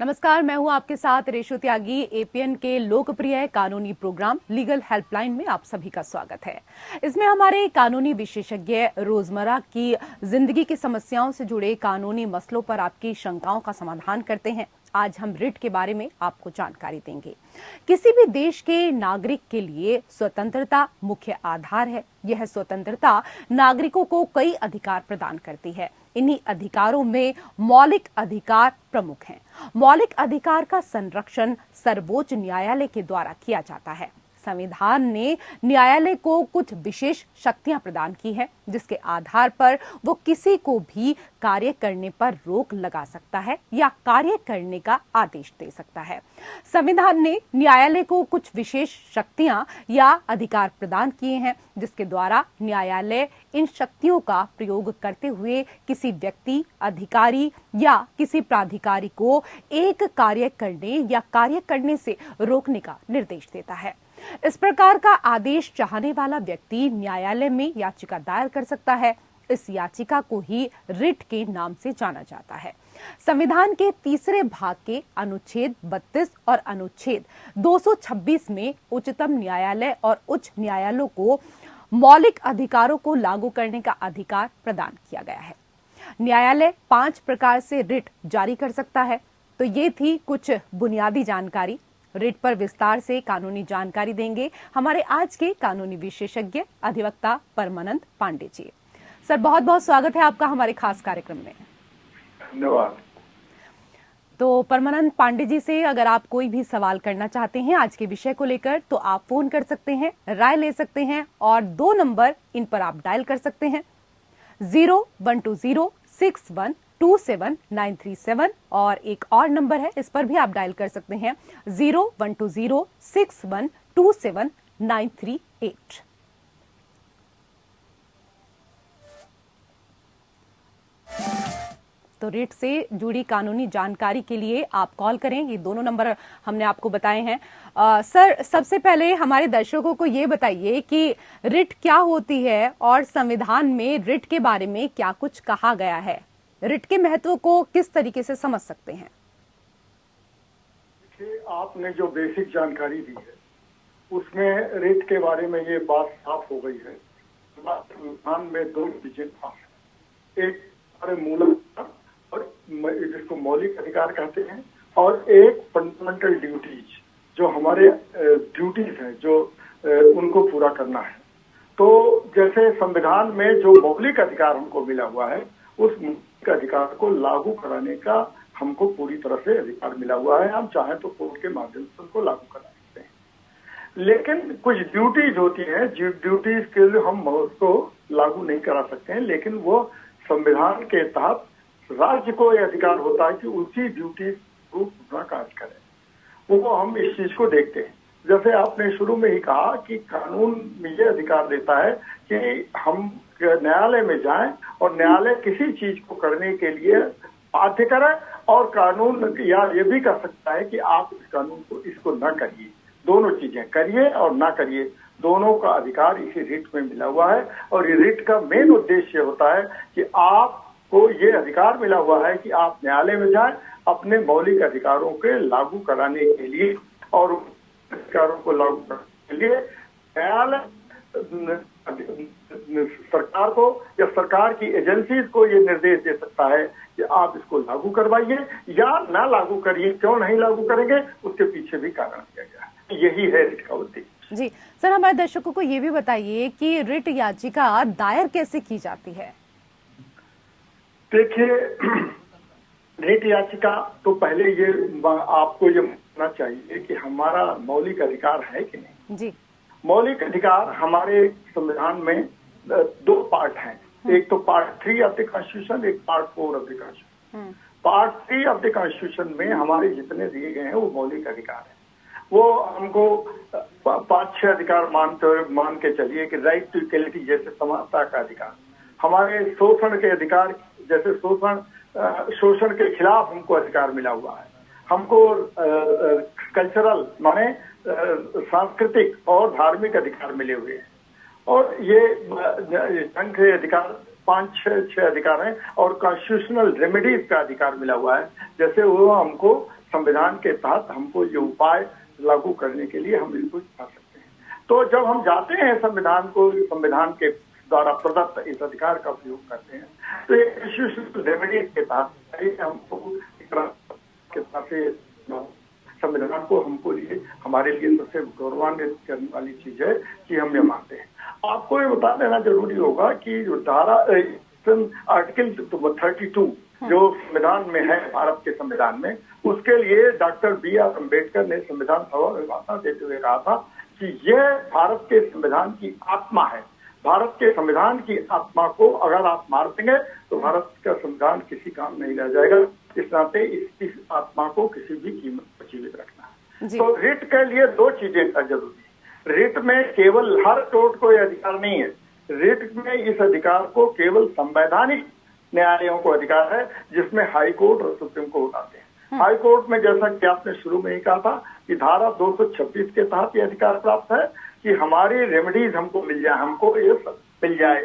नमस्कार, मैं हूं आपके साथ रेशु त्यागी। एपीएन के लोकप्रिय कानूनी प्रोग्राम लीगल हेल्पलाइन में आप सभी का स्वागत है। इसमें हमारे कानूनी विशेषज्ञ रोजमर्रा की जिंदगी की समस्याओं से जुड़े कानूनी मसलों पर आपकी शंकाओं का समाधान करते हैं। आज हम रिट के बारे में आपको जानकारी देंगे। किसी भी देश के नागरिक के लिए स्वतंत्रता मुख्य आधार है। यह स्वतंत्रता नागरिकों को कई अधिकार प्रदान करती है। इन्हीं अधिकारों में मौलिक अधिकार प्रमुख हैं। मौलिक अधिकार का संरक्षण सर्वोच्च न्यायालय के द्वारा किया जाता है। संविधान ने न्यायालय को कुछ विशेष शक्तियां प्रदान की है, जिसके आधार पर वो किसी को भी कार्य करने पर रोक लगा सकता है या कार्य करने का आदेश दे सकता है। संविधान ने न्यायालय को कुछ विशेष शक्तियां या अधिकार प्रदान किए हैं, जिसके द्वारा न्यायालय इन शक्तियों का प्रयोग करते हुए किसी व्यक्ति, अधिकारी या किसी प्राधिकारी को एक कार्य करने या कार्य करने से रोकने का निर्देश देता है। इस प्रकार का आदेश चाहने वाला व्यक्ति न्यायालय में याचिका दायर कर सकता है। इस याचिका को ही रिट के नाम से जाना जाता है। संविधान के तीसरे भाग के अनुच्छेद 32 और अनुच्छेद 226 में उच्चतम न्यायालय और उच्च न्यायालयों को मौलिक अधिकारों को लागू करने का अधिकार प्रदान किया गया है। न्यायालय 5 प्रकार से रिट जारी कर सकता है। तो ये थी कुछ बुनियादी जानकारी। रिट पर विस्तार से कानूनी जानकारी देंगे हमारे आज के कानूनी विशेषज्ञ अधिवक्ता परमानंद पांडे जी। सर, बहुत बहुत स्वागत है आपका हमारे खास कार्यक्रम में। धन्यवाद। तो परमानंद पांडे जी से अगर आप कोई भी सवाल करना चाहते हैं आज के विषय को लेकर, तो आप फोन कर सकते हैं, राय ले सकते हैं और 2 नंबर इन पर आप डायल कर सकते हैं, 0120612793 और एक और नंबर है, इस पर भी आप डायल कर सकते हैं 0120612793। तो रिट से जुड़ी कानूनी जानकारी के लिए आप कॉल करें। ये दोनों नंबर हमने आपको बताए हैं। सर, सबसे पहले हमारे दर्शकों को ये बताइए कि रिट क्या होती है और संविधान में रिट के बारे में क्या कुछ कहा गया है। रिट के महत्व को किस तरीके से समझ सकते हैं? आपने जो बेसिक जानकारी दी है उसमें रिट के बारे में ये बात साफ हो गई है। संविधान में 2 चीजें खास हैं, एक मूल और जिसको मौलिक अधिकार कहते हैं, और एक फंडामेंटल ड्यूटीज, जो हमारे ड्यूटीज हैं जो उनको पूरा करना है। तो जैसे संविधान में जो मौलिक अधिकार हमको मिला हुआ है, उस मौलिक अधिकार को लागू कराने का हमको पूरी तरह से अधिकार मिला हुआ है। हम चाहें तो कोर्ट के माध्यम से उनको लागू करा सकते हैं, लेकिन कुछ ड्यूटीज होती हैं, जिस ड्यूटीज के लिए हम उसको लागू नहीं करा सकते हैं, लेकिन वो संविधान के तहत राज्य को यह अधिकार होता है कि उसी ड्यूटी को पूरा कार्य करें। वो हम इस चीज को देखते हैं। जैसे आपने शुरू में ही कहा कि कानून में ये अधिकार देता है कि हम न्यायालय में जाएं और न्यायालय किसी चीज को करने के लिए बाध्य करे, और कानून या ये भी कर सकता है कि आप इस कानून को इसको न करिए। दोनों चीजें करिए और ना करिए, दोनों का अधिकार इसी रिट में मिला हुआ है। और ये रिट का मेन उद्देश्य होता है कि आपको ये अधिकार मिला हुआ है कि आप न्यायालय में जाएं अपने मौलिक अधिकारों के लागू कराने के लिए, और अधिकारों को लागू करने के लिए न्यायालय सरकार को या सरकार की एजेंसीज को ये निर्देश दे सकता है कि आप इसको लागू करवाइए या ना लागू करिए। क्यों नहीं लागू करेंगे, उसके पीछे भी कारण दिया गया है। यही है रिट का उद्देश्य। जी सर, हमारे दर्शकों को ये भी बताइए कि रिट याचिका दायर कैसे की जाती है? देखिए, रिट याचिका तो पहले ये आपको ये मानना चाहिए कि हमारा मौलिक अधिकार है कि नहीं। जी, मौलिक अधिकार हमारे संविधान में 2 पार्ट हैं। एक तो पार्ट 3 ऑफ द कॉन्स्टिट्यूशन, एक part 4 of the constitution. Part 3 of the constitution में हमारे जितने दिए गए हैं वो मौलिक अधिकार है। वो हमको 5-6 अधिकार मान के चलिए कि राइट टू इक्वलिटी, जैसे समानता का अधिकार, हमारे शोषण के अधिकार, जैसे शोषण के खिलाफ हमको अधिकार मिला हुआ है। हमको कल्चरल माने सांस्कृतिक और धार्मिक अधिकार मिले हुए हैं। और ये संघ के अधिकार 5-6 अधिकार हैं, और कॉन्स्टिट्यूशनल रेमेडीज का अधिकार मिला हुआ है। जैसे वो हमको संविधान के तहत हमको ये उपाय लागू करने के लिए हम इसको कर सकते हैं। तो जब हम जाते हैं संविधान के द्वारा प्रदत्त इस अधिकार का उपयोग करते हैं, तो एक रेमेडी के तहत हमको संविधान को हमको लिए हमारे लिए सबसे गौरवान्वित करने वाली चीज है कि हम ये मानते हैं। आपको ये बता देना जरूरी होगा कि जो धारा आर्टिकल 32 जो संविधान में है, भारत के संविधान में, उसके लिए डॉक्टर B.R. अम्बेडकर ने संविधान सभा में भाषण देते हुए कहा था कि यह भारत के संविधान की आत्मा है। भारत के संविधान की आत्मा को अगर आप मार देंगे तो भारत का संविधान किसी काम नहीं रह जाएगा। इस नाते इस आत्मा को किसी भी कीमत पर जीवित रखना है। तो रिट के लिए दो चीजें जरूरी है। रिट में केवल हर कोर्ट को यह अधिकार नहीं है। रिट में इस अधिकार को केवल संवैधानिक न्यायालयों को अधिकार है, जिसमें हाई कोर्ट और सुप्रीम कोर्ट आते हैं। हाई कोर्ट में जैसा कि आपने शुरू में ही कहा था कि धारा 226 के तहत ये अधिकार प्राप्त है कि हमारी रेमेडीज हमको मिल जाए, हमको ये मिल जाए,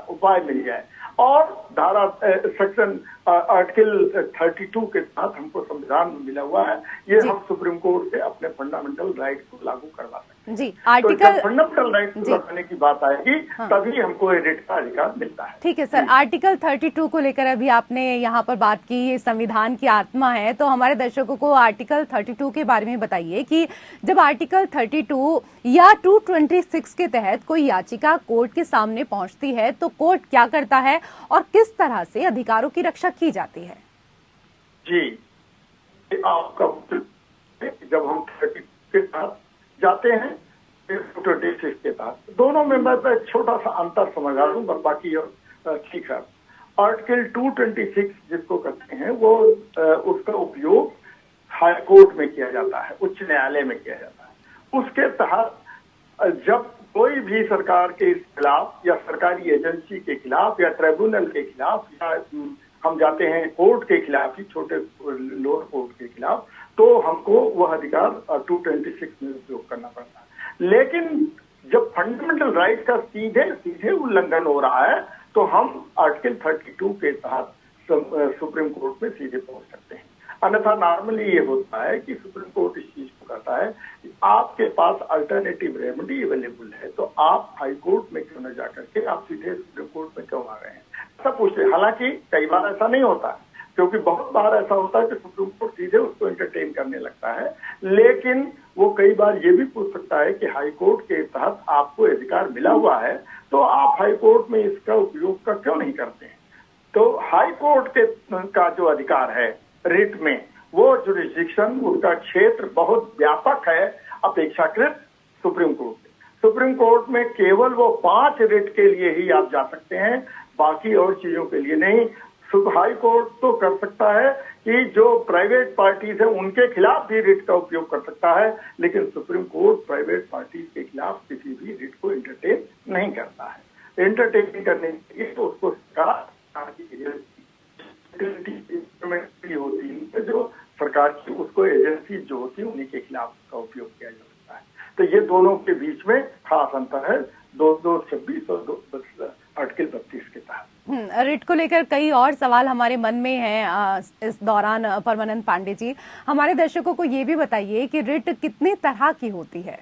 उपाय मिल जाए। और धारा सेक्शन आर्टिकल 32 के तहत हमको संविधान में मिला हुआ है, ये हम सुप्रीम कोर्ट से अपने फंडामेंटल राइट को लागू करवा सकते हैं। जी, आर्टिकल फंडामेंटल राइट को लगाने की बात आएगी तभी हमको रिट का अधिकार मिलता है। ठीक है सर, आर्टिकल 32 को लेकर अभी आपने यहाँ पर बात की, ये संविधान की आत्मा है, तो हमारे दर्शकों को आर्टिकल 32 के बारे में बताइए कि जब आर्टिकल 32 या 226 के तहत कोई याचिका कोर्ट के सामने पहुंचती है तो कोर्ट क्या करता है और किस तरह से अधिकारों की रक्षा की जाती है? जी, आपका जब हम 32 के तहत जाते हैं 226 के तहत, दोनों में मैं एक छोटा सा अंतर समझ रहा हूँ, बाकी ठीक है। आर्टिकल 226 जिसको कहते हैं वो उसका उपयोग हाई कोर्ट में किया जाता है, उच्च न्यायालय में किया जाता है। उसके तहत जब कोई भी सरकार के खिलाफ या सरकारी एजेंसी के खिलाफ या ट्रिब्यूनल के खिलाफ या हम जाते हैं कोर्ट के खिलाफ ही, छोटे लोअर कोर्ट के खिलाफ, तो हमको वह अधिकार 226 में उपयोग करना पड़ता है। लेकिन जब फंडामेंटल राइट का सीधे उल्लंघन हो रहा है तो हम आर्टिकल 32 के तहत सुप्रीम कोर्ट में सीधे पहुंच सकते हैं। अन्यथा नॉर्मली ये होता है कि सुप्रीम कोर्ट इस चीज को कहता है कि आपके पास अल्टरनेटिव रेमेडी अवेलेबल है, तो आप हाई कोर्ट में क्यों न जाकर के आप सीधे सुप्रीम कोर्ट में क्यों आ रहे हैं, ऐसा पूछते। हालांकि कई बार ऐसा नहीं होता है, क्योंकि बहुत बार ऐसा होता है कि सुप्रीम कोर्ट सीधे उसको एंटरटेन करने लगता है, लेकिन वो कई बार ये भी पूछ सकता है कि हाई कोर्ट के तहत आपको अधिकार मिला हुआ है तो आप हाई कोर्ट में इसका उपयोग का क्यों नहीं करते हैं। तो हाई कोर्ट के का जो अधिकार है रिट में, वो जुरिस्डिक्शन, उसका क्षेत्र बहुत व्यापक है अपेक्षाकृत सुप्रीम कोर्ट। सुप्रीम कोर्ट में केवल वो 5 रिट के लिए ही आप जा सकते हैं, बाकी और चीजों के लिए नहीं। हाई कोर्ट तो कर सकता है कि जो प्राइवेट पार्टीज है उनके खिलाफ भी रिट का उपयोग कर सकता है, लेकिन सुप्रीम कोर्ट प्राइवेट पार्टीज के खिलाफ किसी भी रिट को एंटरटेन नहीं करता है। एंटरटेन करने के लिए तो उसको होती है, जो सरकार की उसको एजेंसी जो होती है उन्हीं के खिलाफ का उपयोग किया जा सकता है। तो ये दोनों के बीच में खास अंतर है 226 और आर्टिकल 32 के तहत। रिट को लेकर कई और सवाल हमारे मन में हैं इस दौरान। परमानंद पांडे जी, हमारे दर्शकों को ये भी बताइए कि रिट कितने तरह की होती है?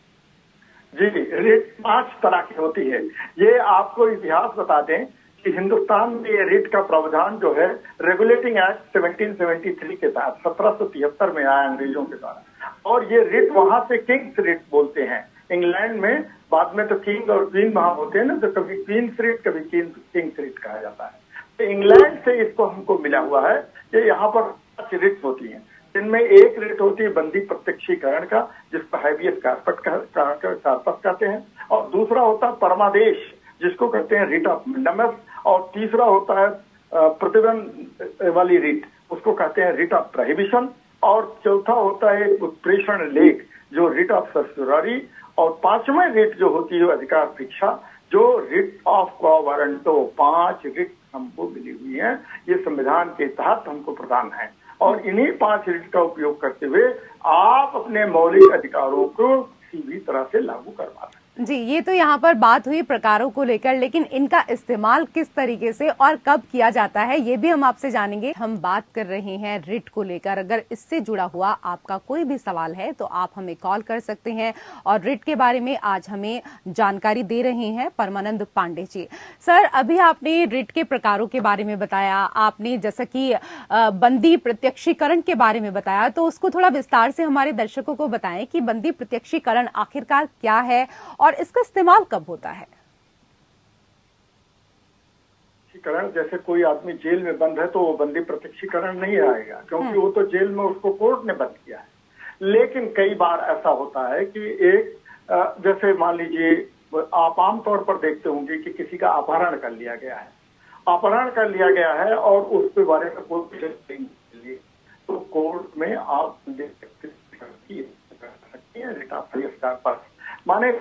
जी, रिट 5 तरह की होती है। ये आपको इतिहास बता दें कि हिंदुस्तान में ये रिट का प्रावधान जो है रेगुलेटिंग एक्ट 1773 के तहत 1773 में आया अंग्रेजों के द्वारा, और ये रिट वहां से किंग्स रिट बोलते हैं। इंग्लैंड में बाद में तो किंग और क्वीन वहां होते हैं ना, तो कभी क्वींस रिट कभी किंग्स रिट कहा जाता है। तो इंग्लैंड से इसको हमको मिला हुआ है कि यहाँ पर 5 रिट्स होती हैं, जिनमें एक रिट होती है बंदी प्रत्यक्षीकरण का, जिसको हैबियस कॉर्पस कहते हैं, और दूसरा होता है परमादेश जिसको कहते हैं रिट ऑफ मैंडामस, और तीसरा होता है प्रतिबंध वाली रिट, उसको कहते हैं रिट ऑफ प्रोहिबिशन, और चौथा होता है उत्प्रेषण लेख जो रिट ऑफ सर्सुरारी, और 5वां रिट जो होती है अधिकार भिक्षा जो रिट ऑफ क्वा वारंटो। 5 रिट हमको मिली हुई है, ये संविधान के तहत हमको प्रदान है, और इन्हीं 5 रिट का उपयोग करते हुए आप अपने मौलिक अधिकारों को किसी भी तरह से लागू करवा सकते हैं। जी, ये तो यहाँ पर बात हुई प्रकारों को लेकर, लेकिन इनका इस्तेमाल किस तरीके से और कब किया जाता है ये भी हम आपसे जानेंगे। हम बात कर रहे हैं रिट को लेकर। अगर इससे जुड़ा हुआ आपका कोई भी सवाल है तो आप हमें कॉल कर सकते हैं और रिट के बारे में आज हमें जानकारी दे रहे हैं परमानंद पांडे जी। सर, अभी आपने रिट के प्रकारों के बारे में बताया, आपने जैसा कि बंदी प्रत्यक्षीकरण के बारे में बताया, तो उसको थोड़ा विस्तार से हमारे दर्शकों को बताएं कि बंदी प्रत्यक्षीकरण आखिरकार क्या है और इसका इस्तेमाल कब होता है। जैसे कोई आदमी जेल में बंद है तो वो बंदी प्रत्यक्षीकरण नहीं आएगा, क्योंकि वो तो जेल में उसको कोर्ट ने बंद किया है। लेकिन कई बार ऐसा होता है कि एक जैसे मान लीजिए आप आमतौर पर देखते होंगे कि किसी का अपहरण कर लिया गया है, अपहरण कर लिया गया है और उसके बारे में कोई नहीं, तो कोर्ट में आप देख सकती है रिट ऑफ हेबियस कॉर्पस माने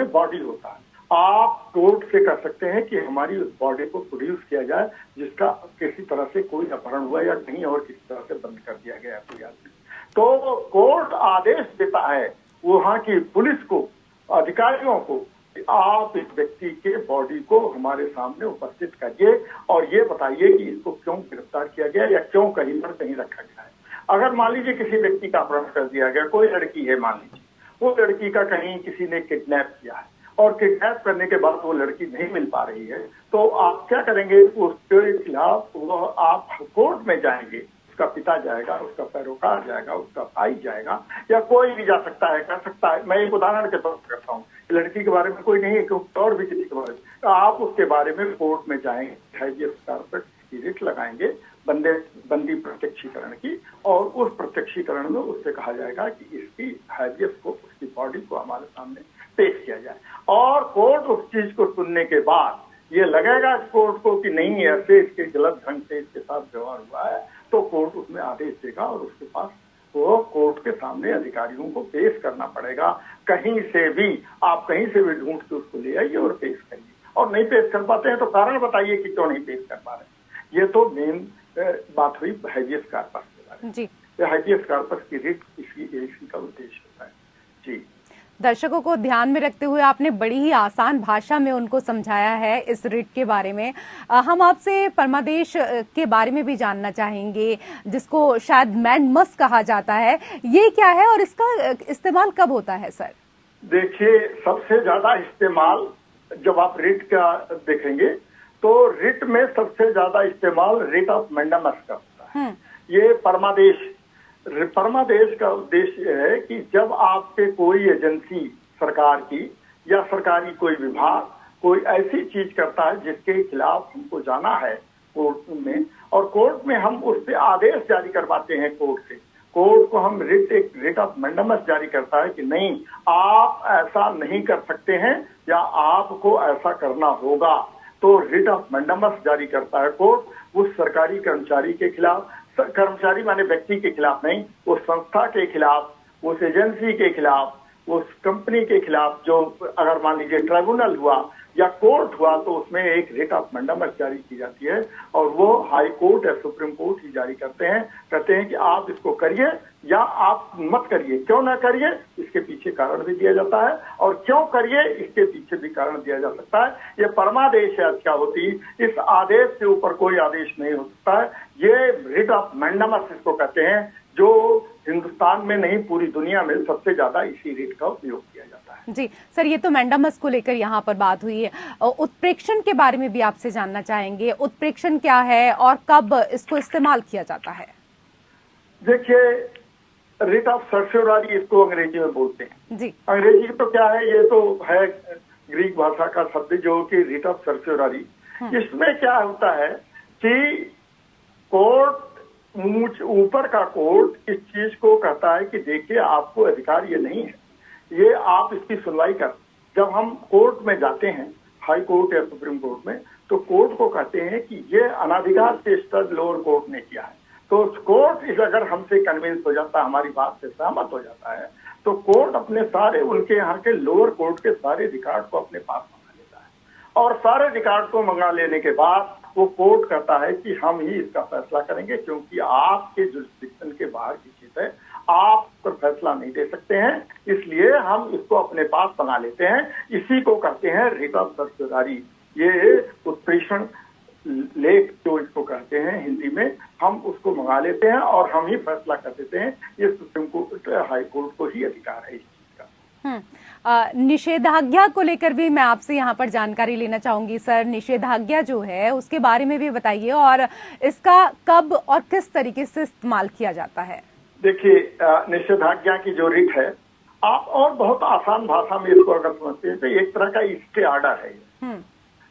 बॉडी होता है। आप कोर्ट से कर सकते हैं कि हमारी उस बॉडी को प्रोड्यूस किया जाए जिसका किसी तरह से कोई अपहरण हुआ या कहीं और किसी तरह से बंद कर दिया गया है कोई आदमी। तो कोर्ट आदेश देता है वहां की पुलिस को, अधिकारियों को, आप इस व्यक्ति के बॉडी को हमारे सामने उपस्थित करिए और ये बताइए कि इसको क्यों गिरफ्तार किया गया या क्यों कहीं पर कहीं रखा गया है। अगर मान लीजिए किसी व्यक्ति का अपहरण कर दिया गया, कोई लड़की है मान लीजिए, वो लड़की का कहीं किसी ने किडनैप किया है और किडनैप करने के बाद वो लड़की नहीं मिल पा रही है, तो आप क्या करेंगे? उसके खिलाफ वो आप कोर्ट में जाएंगे, उसका पिता जाएगा, उसका पैरोकार जाएगा, उसका भाई जाएगा या कोई भी जा सकता है, कर सकता है। मैं एक उदाहरण के तौर पर करता हूँ, लड़की के बारे में कोई नहीं है क्योंकि और भी किसी के बारे में, तो आप उसके बारे में कोर्ट में जाएंगे, हेबियस कॉर्पस की रिट लगाएंगे बंदी प्रत्यक्षीकरण की, और उस प्रत्यक्षीकरण में उससे कहा जाएगा कि इसकी हेबियस को, उसकी बॉडी को हमारे सामने पेश किया जाए और कोर्ट उस चीज को सुनने के बाद ये लगेगा कोर्ट को कि नहीं ऐसे इसके गलत ढंग से इसके साथ व्यवहार हुआ है, तो कोर्ट उसमें आदेश देगा और उसके पास वो कोर्ट के सामने अधिकारियों को पेश करना पड़ेगा। कहीं से भी आप कहीं से भी ढूंढ के उसको ले आइए और पेश करिए, और नहीं पेश कर पाते हैं तो कारण बताइए कि क्यों नहीं पेश कर पा रहे। ये तो मेन बात हुई हेबियस कॉर्पस के बारे में। जी, हेबियस कॉर्पस की रिट इसी का उद्देश्य होता है। जी, दर्शकों को ध्यान में रखते हुए आपने बड़ी ही आसान भाषा में उनको समझाया है इस रिट के बारे में। हम आपसे परमादेश के बारे में भी जानना चाहेंगे, जिसको शायद मैन मस्ट कहा जाता है। ये क्या है और इसका इस्तेमाल कब होता है सर? देखिए, सबसे ज्यादा इस्तेमाल जब आप रिट का देखेंगे तो रिट में सबसे ज्यादा इस्तेमाल रिट ऑफ मैंडामस का होता है। ये परमादेश का उद्देश्य है कि जब आपके कोई एजेंसी सरकार की या सरकारी कोई विभाग कोई ऐसी चीज करता है जिसके खिलाफ हमको जाना है कोर्ट में, और कोर्ट में हम उससे आदेश जारी करवाते हैं कोर्ट से, कोर्ट को हम एक रिट ऑफ मैंडामस जारी करता है कि नहीं आप ऐसा नहीं कर सकते हैं या आपको ऐसा करना होगा, तो रिट ऑफ मैंडामस जारी करता है कोर्ट उस सरकारी कर्मचारी के खिलाफ। कर्मचारी माने व्यक्ति के खिलाफ नहीं, उस संस्था के खिलाफ, उस एजेंसी के खिलाफ, उस कंपनी के खिलाफ। जो अगर मान लीजिए ट्राइब्यूनल हुआ या कोर्ट हुआ तो उसमें एक रिट ऑफ मैंडामस जारी की जाती है और वो हाई कोर्ट या सुप्रीम कोर्ट ही जारी करते हैं, कहते हैं कि आप इसको करिए या आप मत करिए। क्यों ना करिए इसके पीछे कारण भी दिया जाता है, और क्यों करिए इसके पीछे भी कारण दिया जा सकता है। ये परमादेश क्या होती, इस आदेश के ऊपर कोई आदेश नहीं हो सकता है। ये रिट ऑफ मैंडामस इसको कहते हैं, जो हिंदुस्तान में नहीं पूरी दुनिया में सबसे ज्यादा इसी रिट का उपयोग किया जाता है। जी सर, ये तो मैंडामस को लेकर यहाँ पर बात हुई है। उत्प्रेक्षण के बारे में भी आपसे जानना चाहेंगे, उत्प्रेक्षण क्या है और कब इसको इस्तेमाल किया जाता है? देखिए, रिट ऑफ सर्स्योरारी इसको अंग्रेजी में बोलते हैं। जी, अंग्रेजी तो क्या है, ये तो है ग्रीक भाषा का शब्द जो कि रिट ऑफ सर्स्योरारी। इसमें क्या होता है कि कोर्ट, ऊपर का कोर्ट इस चीज को कहता है कि देखिए आपको अधिकार ये नहीं है, ये आप इसकी सुनवाई कर। जब हम कोर्ट में जाते हैं, हाई कोर्ट या सुप्रीम कोर्ट में, तो कोर्ट को कहते हैं कि ये अनाधिकार से स्टड लोअर कोर्ट ने किया है। तो कोर्ट अगर हमसे कन्विंस हो जाता है, हमारी बात से सहमत हो जाता है, तो कोर्ट अपने सारे उनके यहाँ के लोअर कोर्ट के सारे रिकॉर्ड को अपने पास मंगा लेता है, और सारे रिकॉर्ड को मंगा लेने के बाद वो कोर्ट कहता है कि हम ही इसका फैसला करेंगे, क्योंकि आपके जुरिस्डिक्शन के बाहर की चीज है, आप पर फैसला नहीं दे सकते हैं, इसलिए हम इसको अपने पास बना लेते हैं। इसी को कहते हैं रिट ऑफ सर्टिफिकेट। ये उत्प्रेषण लेख जो इसको कहते हैं हिंदी में, हम उसको मंगा लेते हैं और हम ही फैसला कर देते हैं। ये सुप्रीम कोर्ट, हाई कोर्ट को ही अधिकार है इस चीज का। निषेधाज्ञा को लेकर भी मैं आपसे यहाँ पर जानकारी लेना चाहूंगी सर। निषेधाज्ञा जो है उसके बारे में भी बताइए और इसका कब और किस तरीके से इस्तेमाल किया जाता है। देखिए, निषेधाज्ञा की जो रिट है, आप और बहुत आसान भाषा में इसको अगर समझते हैं तो एक तरह का स्टे ऑर्डर है।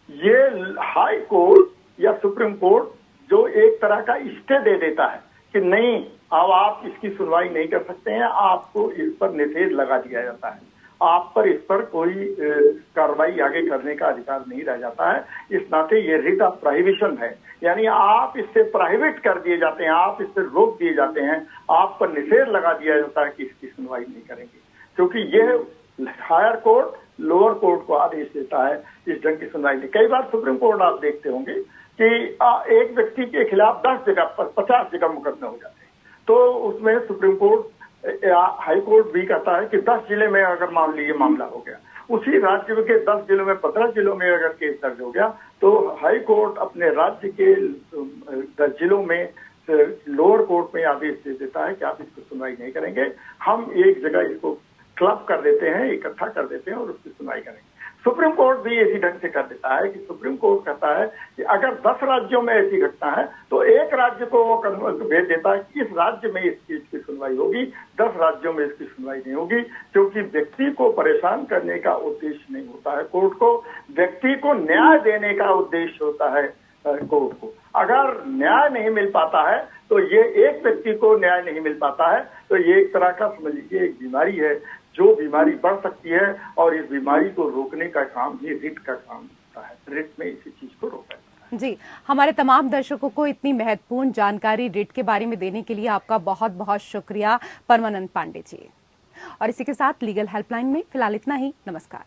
ये हाई कोर्ट या सुप्रीम कोर्ट जो एक तरह का स्टे दे देता है कि नहीं, अब आप इसकी सुनवाई नहीं कर सकते हैं, आपको इस पर निषेध लगा दिया जाता है, आप पर इस पर कोई कार्रवाई आगे करने का अधिकार नहीं रह जाता है। इस नाते ये रिट ऑफ प्रोहिबिशन है, यानी आप इससे प्रोहिबिट कर दिए जाते हैं, आप इससे रोक दिए जाते हैं, आप पर निषेध लगा दिया जाता है कि इसकी सुनवाई नहीं करेंगे, क्योंकि यह हायर कोर्ट लोअर कोर्ट को आदेश देता है इस ढंग की सुनवाई नहीं। कई बार सुप्रीम कोर्ट आप देखते होंगे कि एक व्यक्ति के खिलाफ 10 जगह पर 50 जगह मुकदमे हो जाते हैं, तो उसमें सुप्रीम कोर्ट या हाई कोर्ट भी कहता है कि 10 जिले में अगर मान लीजिए मामला हो गया, उसी राज्य के 10 जिलों में 15 जिलों में अगर केस दर्ज हो गया, तो हाई कोर्ट अपने राज्य के 10 जिलों में लोअर कोर्ट में आदेश दे देता है कि आप इसको सुनवाई नहीं करेंगे, हम एक जगह इसको क्लब कर देते हैं, इकट्ठा कर देते हैं और उसकी सुनवाई करेंगे। सुप्रीम कोर्ट भी इसी ढंग से कर देता है कि सुप्रीम कोर्ट कहता है कि अगर 10 राज्यों में ऐसी घटना है तो एक राज्य को वो भेज देता है कि इस राज्य में इस चीज की सुनवाई होगी, 10 राज्यों में इसकी सुनवाई नहीं होगी, क्योंकि व्यक्ति को परेशान करने का उद्देश्य नहीं होता है कोर्ट को, व्यक्ति को न्याय देने का उद्देश्य होता है कोर्ट को। अगर न्याय नहीं मिल पाता है तो ये एक व्यक्ति को न्याय नहीं मिल पाता है तो ये एक तरह का समझ लीजिए एक बीमारी है, जो बीमारी बढ़ सकती है, और इस बीमारी को रोकने का काम ही रिट का काम होता है। रिट में इसी चीज को रोका जाता है। जी, हमारे तमाम दर्शकों को इतनी महत्वपूर्ण जानकारी रिट के बारे में देने के लिए आपका बहुत बहुत शुक्रिया परमानंद पांडे जी। और इसी के साथ लीगल हेल्पलाइन में फिलहाल इतना ही। नमस्कार।